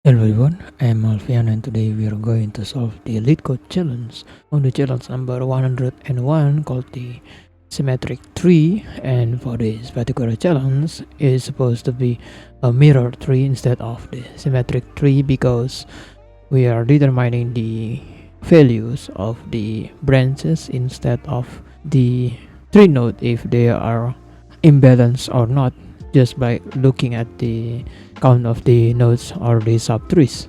Hello everyone, I am Alfian and today we are going to solve the LeetCode challenge on the challenge number 101 called the Symmetric tree. And for this particular challenge is supposed to be a mirror tree instead of the symmetric tree because we are determining the values of the branches instead of the tree node if they are imbalanced or not, just by looking at the count of the nodes or the subtrees.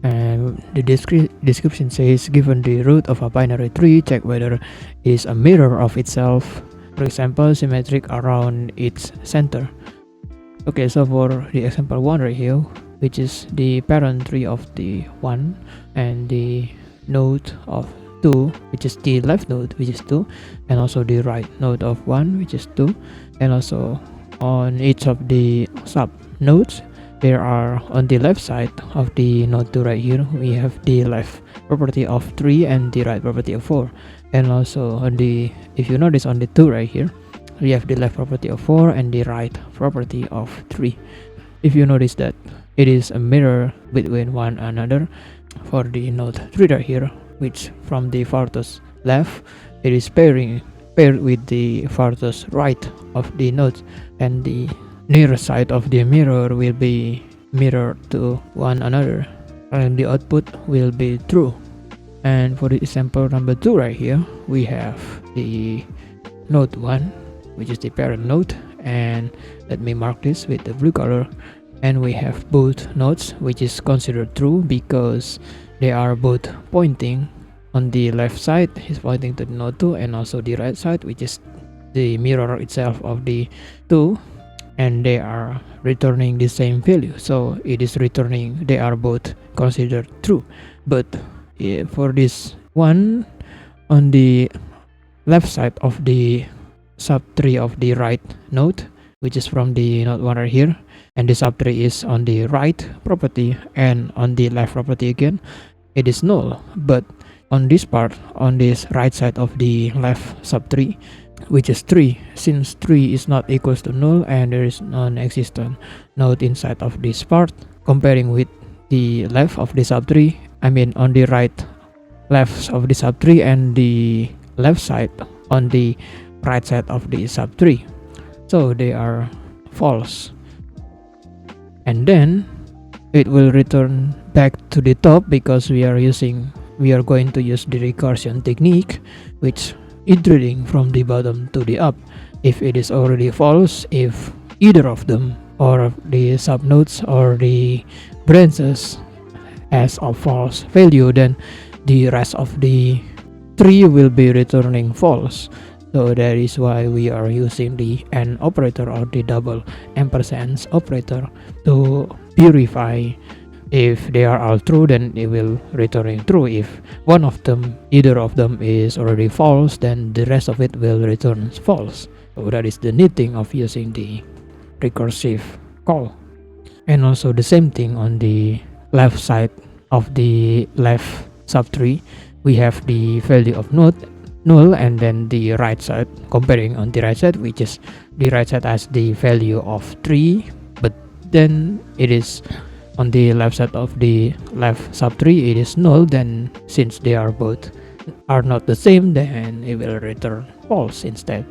And the description says, given the root of a binary tree, check whether it is a mirror of itself, for example symmetric around its center. Okay, so for the example 1 right here, which is the parent tree of the 1 and the node of 2, which is the left node, which is 2, and also the right node of 1, which is 2, and also on each of the sub nodes there are, on the left side of the node 2 right here, we have the left property of 3 and the right property of 4, and also on the, if you notice on the 2 right here, we have the left property of 4 and the right property of 3. If you notice that it is a mirror between one another, for the node 3 right here, which from the farthest left it is paired with the farthest right of the nodes, and the near side of the mirror will be mirrored to one another and the output will be true. And for the example number 2 right here, we have the node 1, which is the parent node, and let me mark this with the blue color, and we have both nodes which is considered true because they are both pointing. On the left side is pointing to the node 2, and also the right side, which is the mirror itself of the 2, and they are returning the same value, so it is returning, they are both considered true. But for this one, on the left side of the subtree of the right node, which is from the node 1 right here, and the subtree is on the right property and on the left property again, it is null. But on this part, on this right side of the left subtree, which is 3, since 3 is not equals to null and there is non-existent node inside of this part, comparing with the left of the subtree, I mean on the right left of the subtree and the left side on the right side of the subtree, so they are false. And then it will return back to the top because we are going to use the recursion technique, which iterating from the bottom to the up. If it is already false, if either of them or the subnodes or the branches has a false value, then the rest of the tree will be returning false. So that is why we are using the AND operator or the double ampersands operator to purify. If they are all true, then it will return true. If one of them, either of them is already false, then the rest of it will return false. So that is the neat thing of using the recursive call. And also the same thing on the left side of the left subtree, we have the value of null, and then the right side, comparing on the right side, which is the right side has the value of 3, but then it is on the left side of the left subtree it is null. Then since they are both are not the same, then it will return false instead.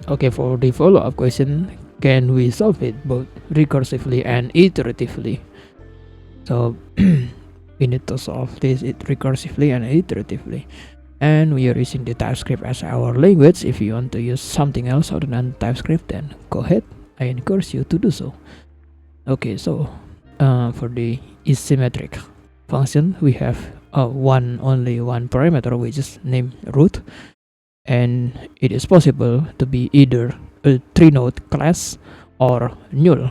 Okay, for the follow-up question, can we solve it both recursively and iteratively? So we need to solve this recursively and iteratively, and we are using the TypeScript as our language. If you want to use something else other than TypeScript, then go ahead, I encourage you to do so. Okay, so for the symmetric function, we have only one parameter, which is named root, and it is possible to be either a 3-node class or null,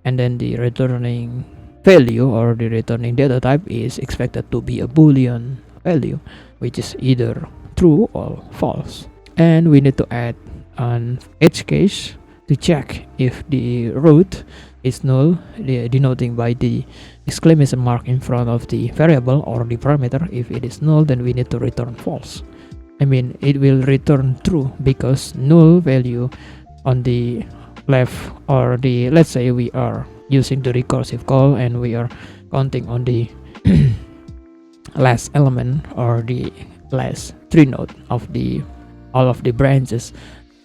and then the returning value or the returning data type is expected to be a boolean value, which is either true or false. And we need to add an edge case to check if the root is null, denoting by the exclamation mark in front of the variable or the parameter. If it is null, then we need to return false. I mean, it will return true because null value on the left, or the, let's say we are using the recursive call, and we are counting on the last element or the last tree node of the all of the branches.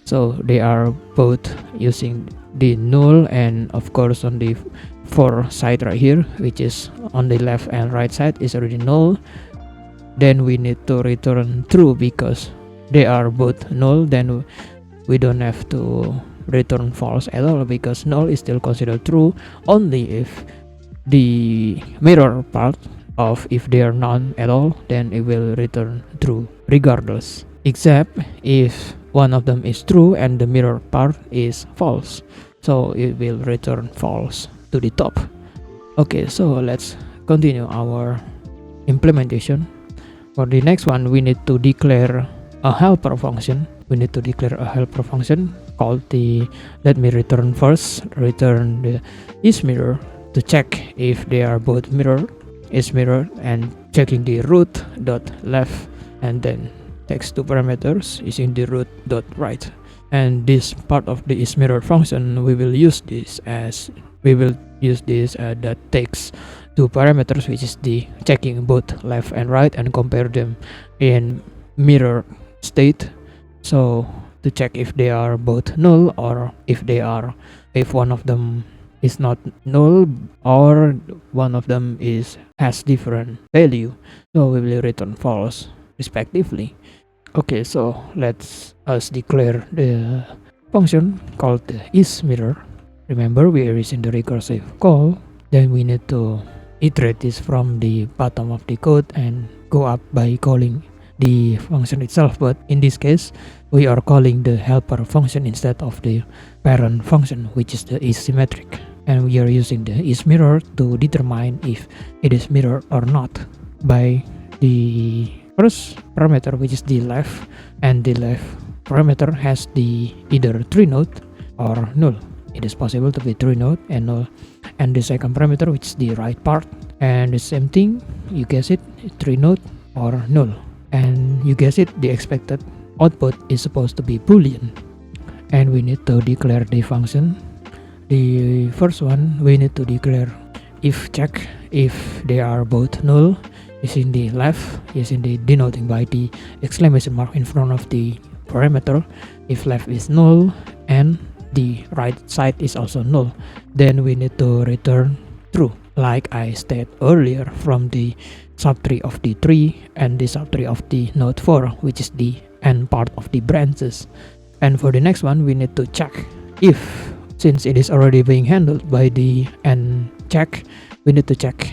So they are both using the null, and of course on the for side right here, which is on the left and right side, is already null. Then we need to return true because they are both null. Then we don't have to return false at all, because null is still considered true only if the mirror part of if they are none at all, then it will return true regardless, except if one of them is true and the mirror part is false, so it will return false to the top. Okay, so let's continue our implementation. For the next one, we need to declare a helper function. We need to declare a helper function called the let me return first, return the is mirror to check if they are both mirror, is mirror, and checking the root dot left, and then takes two parameters using the root dot right. And this part of the is mirror function, we will use this that takes two parameters, which is the checking both left and right and compare them in mirror state. So to check if they are both null, or if one of them is not null, or one of them has different value, so we will return false respectively. Okay, so let's declare the function called the is mirror. Remember, we are using the recursive call. Then we need to iterate this from the bottom of the code and go up by calling the function itself, but in this case we are calling the helper function instead of the parent function, which is the is symmetric, and we are using the is mirror to determine if it is mirror or not by the first parameter, which is the left, and the left parameter has the either tree node or null. It is possible to be tree node and null. And the second parameter, which is the right part, and the same thing, you guess it, tree node or null. And you guess it, the expected output is supposed to be boolean, and we need to declare the function. The first one, we need to declare if check if they are both null, using the left, using the denoting by the exclamation mark in front of the parameter. If left is null and the right side is also null, then we need to return true, like I stated earlier, from the subtree of the tree and the subtree of the node 4, which is the end part of the branches. And for the next one, we need to check if, since it is already being handled by the end check, we need to check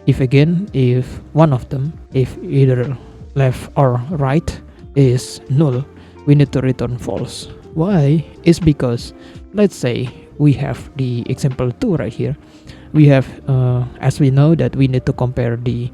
if again, if one of them, if either left or right is null, we need to return false. Why? Is because, let's say we have the example 2 right here. We have, as we know, that we need to compare the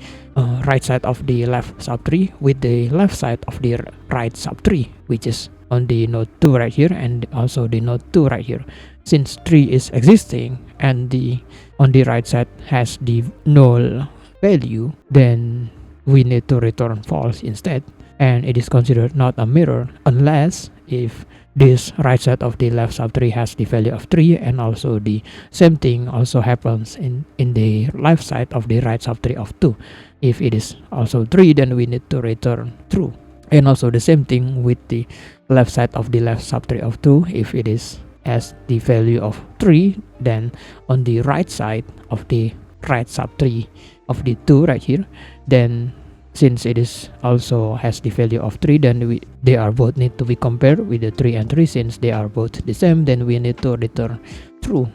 right side of the left subtree with the left side of the right subtree, which is on the node 2 right here, and also the node 2 right here. Since 3 is existing and the on the right side has the null value, then we need to return false instead, and it is considered not a mirror unless if this right side of the left subtree has the value of 3, and also the same thing also happens in the left side of the right subtree of 2. If it is also 3, then we need to return true, and also the same thing with the left side of the left subtree of 2. If it is as the value of 3, then on the right side of the right subtree of the 2 right here, then since it is also has the value of 3, then they are both need to be compared with the 3 and 3. Since they are both the same, then we need to return true.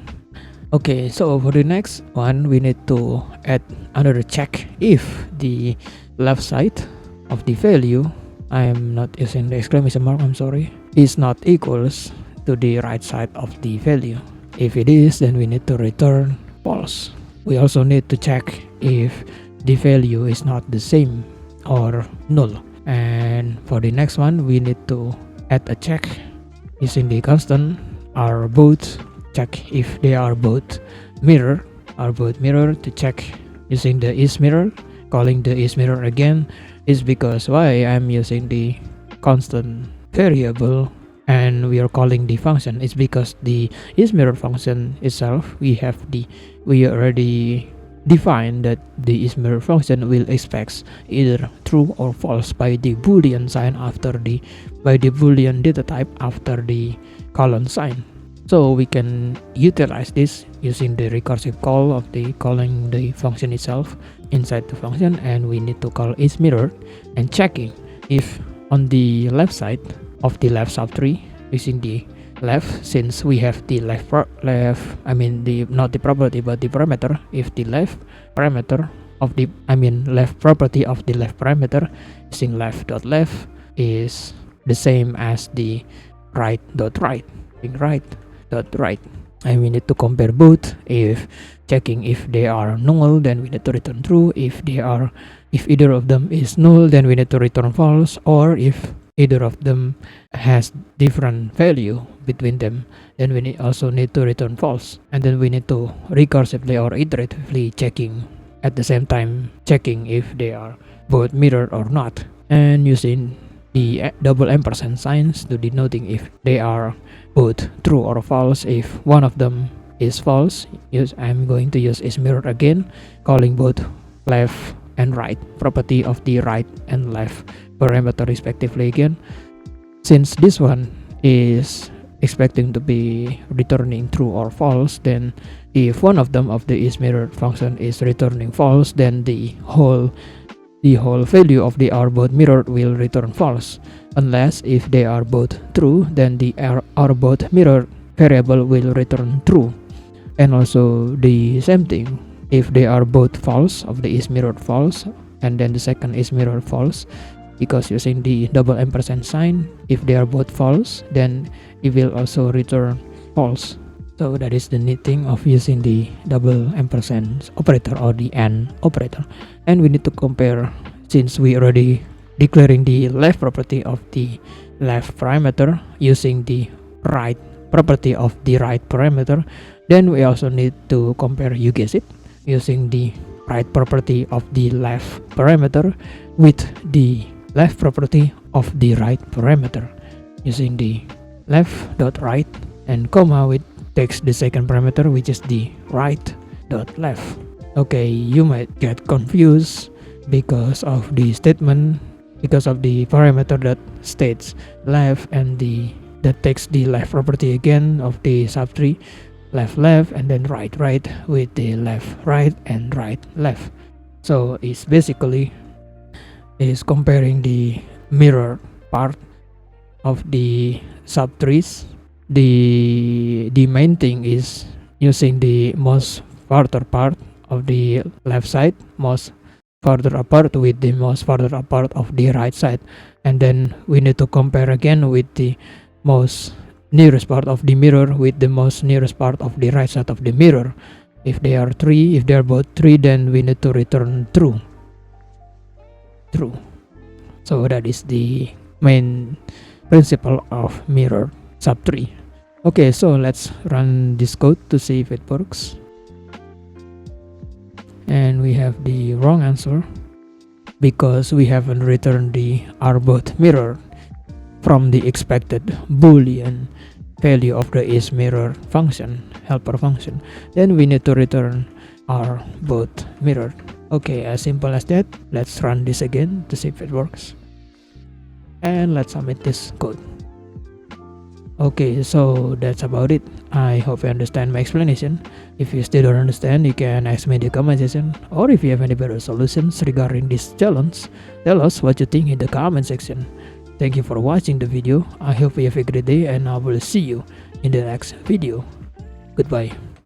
Okay, so for the next one, we need to add another check if the left side of the value, I am not using the exclamation mark, I'm sorry, is not equals to the right side of the value. If it is, then we need to return false. We also need to check if the value is not the same or null. And for the next one, we need to add a check using the constant are both, check if they are both mirror, to check using the is mirror. Calling the is mirror again is because why I'm using the constant variable and we are calling the function. It's because the isMirror function itself, we already defined that the isMirror function will expect either true or false by the boolean sign by the boolean data type after the colon sign. So we can utilize this using the recursive call of the calling the function itself inside the function, and we need to call isMirror and checking if on the left side of the left subtree using the left, since we have the left not the property but the parameter, if the left parameter of the left property of the left parameter using left.left is the same as the right.right, right, and we need to compare both. If checking if they are null, then we need to return true. If either of them is null, then we need to return false, or if either of them has different value between them, then we also need to return false. And then we need to recursively or iteratively checking at the same time, checking if they are both mirrored or not, and using the double ampersand signs to denoting if they are both true or false. If one of them is false, I'm going to use isMirror again, calling both left and right property of the right and left parameter respectively again. Since this one is expecting to be returning true or false, then if one of them of the isMirror function is returning false, then the whole value of the are both mirrored will return false, unless if they are both true, then the are both mirrored variable will return true. And also the same thing, if they are both false of the isMirror false, and then the second isMirror false, because using the double ampersand sign, if they are both false, then it will also return false. So that is the neat thing of using the double ampersand operator or the AND operator. And we need to compare, since we already declaring the left property of the left parameter using the right property of the right parameter, then we also need to compare, you guess it, using the right property of the left parameter with the left property of the right parameter using the left.right and comma with takes the second parameter, which is the right.left. Okay, you might get confused because of the statement, because of the parameter that states left and that takes the left property again of the subtree, left and then right with the left and right. So it's basically is comparing the mirror part of the subtrees. The main thing is using the most farther part of the left side, most farther apart with the most farther apart of the right side, and then we need to compare again with the most nearest part of the mirror with the most nearest part of the right side of the mirror. If they are both true, then we need to return true. So that is the main principle of mirror subtree. Okay, so let's run this code to see if it works. And we have the wrong answer because we haven't returned the are both mirrored from the expected boolean value of the isMirror function, helper function. Then we need to return are both mirrored. Okay, as simple as that. Let's run this again to see if it works. And let's submit this code. Okay, so that's about it. I hope you understand my explanation. If you still don't understand, you can ask me in the comment section, or if you have any better solutions regarding this challenge, tell us what you think in the comment section. Thank you for watching the video. I hope you have a great day, and I will see you in the next video. Goodbye.